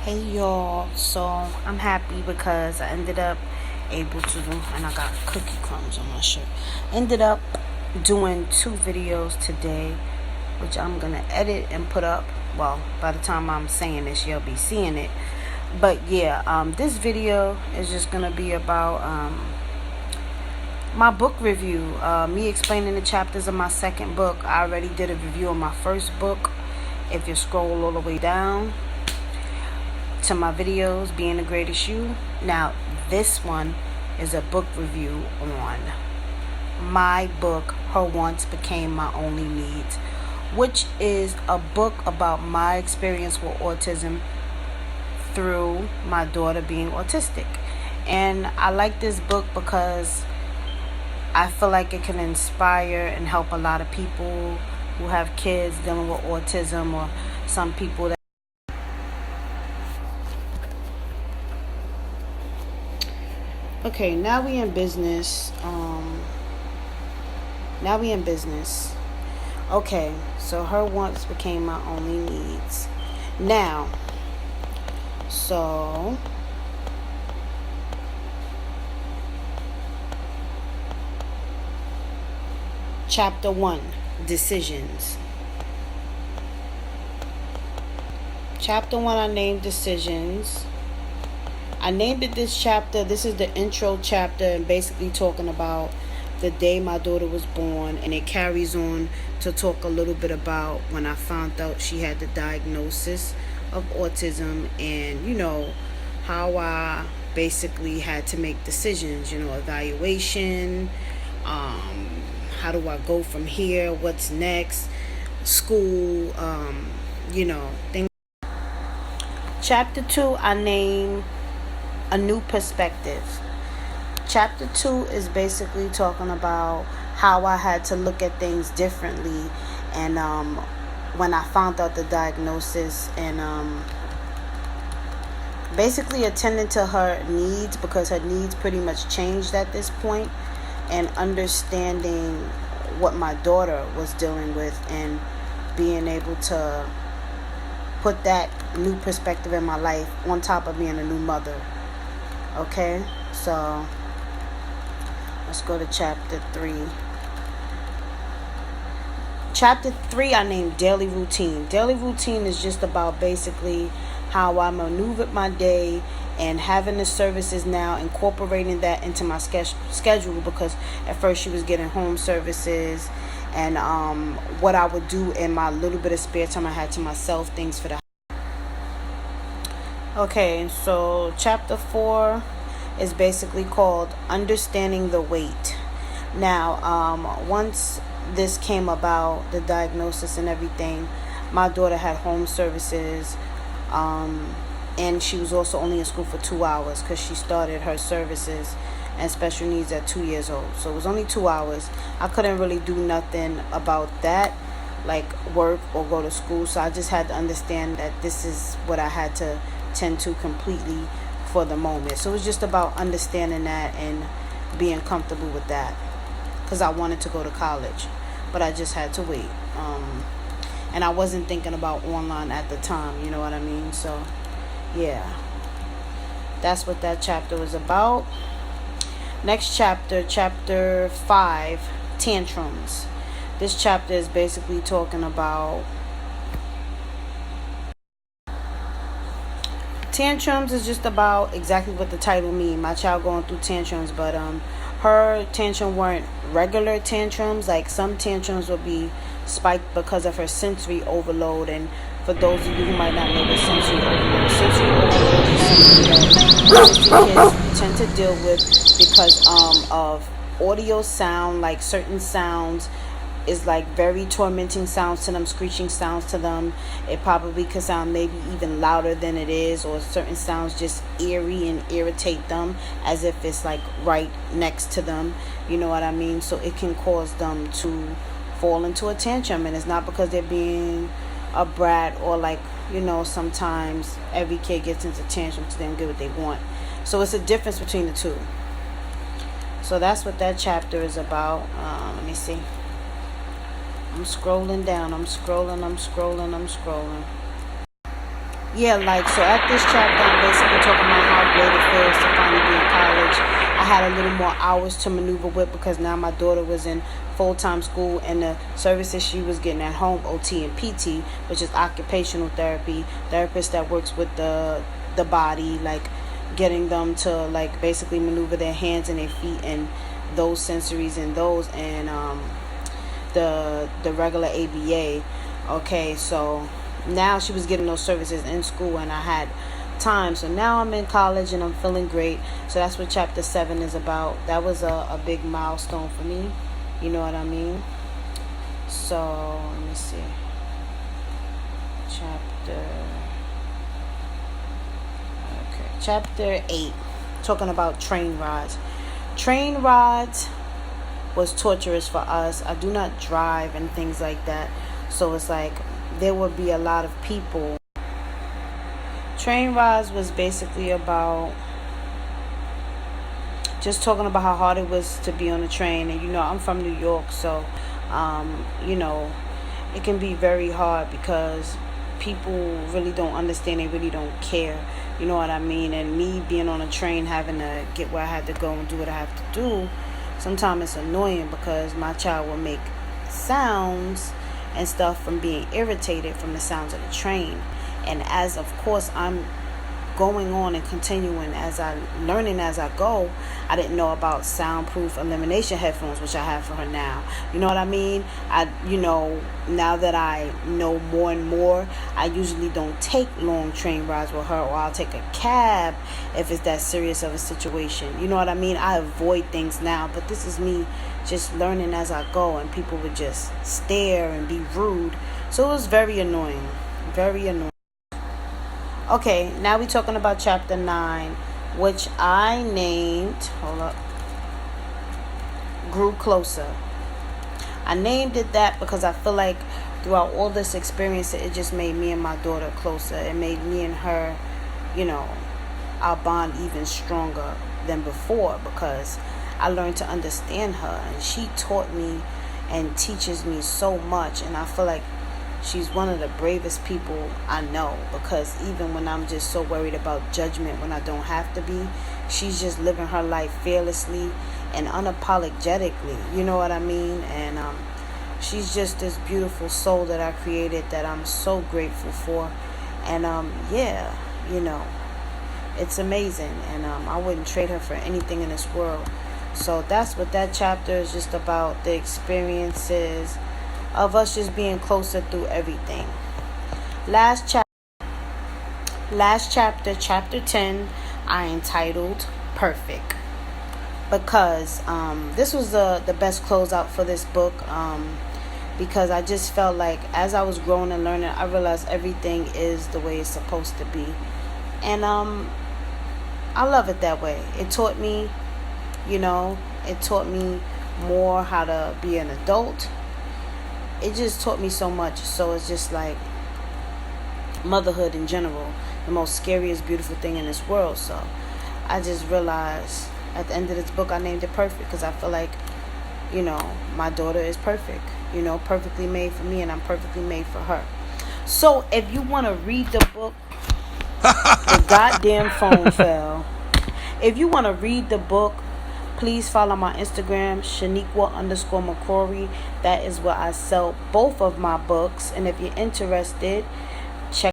Hey y'all, so I'm happy because I ended up able to do, and I got cookie crumbs on my shirt. Ended up doing 2 videos today, which I'm gonna edit and put up. Well, by the time I'm saying this, you'll be seeing it. But yeah, this video is just gonna be about my book review. Me explaining the chapters of my second book. I already did a review of my first book. If you scroll all the way down to my videos, Being the Greatest You. Now, this one is a book review on my book, Her Wants Became My Only Needs, which is a book about my experience with autism through my daughter being autistic. And I like this book because I feel like it can inspire and help a lot of people who have kids dealing with autism, or some people that Okay, now we in business. Okay, so her wants became my only needs. Now, so chapter 1, decisions. Chapter 1, I named decisions. I named it this chapter. This is the intro chapter, and basically talking about the day my daughter was born, and it carries on to talk a little bit about when I found out she had the diagnosis of autism, and how I basically had to make decisions, evaluation, how do I go from here, what's next, school, things. Chapter 2, I named A New Perspective. Chapter 2 is basically talking about how I had to look at things differently, and when I found out the diagnosis, and basically attending to her needs, because her needs pretty much changed at this point, and understanding what my daughter was dealing with, and being able to put that new perspective in my life on top of being a new mother. Okay, so let's go to chapter 3. Chapter 3 I named Daily Routine. Daily Routine is just about basically how I maneuvered my day, and having the services now, incorporating that into my schedule, because at first she was getting home services, and what I would do in my little bit of spare time I had to myself, things for the Okay, so chapter 4 is basically called Understanding the Weight. Now, once this came about, the diagnosis and everything, my daughter had home services, and she was also only in school for 2 hours, because she started her services and special needs at 2 years old. So it was only 2 hours. I couldn't really do nothing about that, like work or go to school. So I just had to understand that this is what I had to tend to completely for the moment. So it was just about understanding that and being comfortable with that, because I wanted to go to college, but I just had to wait. And I wasn't thinking about online at the time, you know what I mean? So yeah, that's what that chapter was about. Next chapter, chapter 5, tantrums. This chapter is basically talking about tantrums. Is just about exactly what the title means. My child going through tantrums, but her tantrum weren't regular tantrums. Like, some tantrums would be spiked because of her sensory overload. And for those of you who might not know what sensory overload is something that autistic kids tend to deal with, because of audio sound. Like, certain sounds is like very tormenting sounds to them, screeching sounds to them. It probably could sound maybe even louder than it is, or certain sounds just eerie and irritate them as if it's like right next to them, you know what I mean? So it can cause them to fall into a tantrum, and it's not because they're being a brat, or like, sometimes every kid gets into tantrum because they don't get what they want. So it's a difference between the two. So that's what that chapter is about. Let me see. I'm scrolling down. I'm scrolling. Yeah, like, so at this chapter, I'm basically talking about how great it feels to finally be in college. I had a little more hours to maneuver with because now my daughter was in full-time school, and the services she was getting at home, OT and PT, which is occupational therapy, therapist that works with the body, like getting them to like basically maneuver their hands and their feet and those sensories and those, and the regular ABA. Okay, so now she was getting those services in school, and I had time. So now I'm in college and I'm feeling great. So that's what chapter 7 is about. That was a big milestone for me. You know what I mean? So let me see. Chapter 8, talking about train rides. Train rides was torturous for us. I do not drive and things like that. So it's like there would be a lot of people. Train rides was basically about just talking about how hard it was to be on a train. And I'm from New York, so it can be very hard because people really don't understand. They really don't care. You know what I mean? And me being on a train, having to get where I had to go and do what I have to do, sometimes it's annoying because my child will make sounds and stuff from being irritated from the sounds of the train. And as of course I'm going on and continuing as I learning as I go, I didn't know about soundproof elimination headphones, which I have for her now. You know what I mean? Now that I know more and more, I usually don't take long train rides with her, or I'll take a cab if it's that serious of a situation. You know what I mean? I avoid things now, but this is me just learning as I go, and people would just stare and be rude. So it was very annoying. Very annoying. Okay, now we're talking about chapter 9, which I named, Grew Closer. I named it that because I feel like throughout all this experience, it just made me and my daughter closer. It made me and her, our bond even stronger than before, because I learned to understand her, and she taught me and teaches me so much. And I feel like she's one of the bravest people I know, because even when I'm just so worried about judgment when I don't have to be, she's just living her life fearlessly and unapologetically. You know what I mean? And she's just this beautiful soul that I created that I'm so grateful for. And it's amazing, and I wouldn't trade her for anything in this world. So that's what that chapter is just about, the experiences of us just being closer through everything. Last chapter, chapter 10, I entitled Perfect, because this was the best closeout for this book, because I just felt like as I was growing and learning, I realized everything is the way it's supposed to be. And I love it that way. It taught me, more how to be an adult. It just taught me so much. So it's just like motherhood in general, the most scariest, beautiful thing in this world. So I just realized at the end of this book, I named it Perfect, because I feel like, my daughter is perfect, perfectly made for me, and I'm perfectly made for her. So if you want to read the book, the goddamn phone fell. If you want to read the book, please follow my Instagram, Shaniqua_McCrory. That is where I sell both of my books. And if you're interested,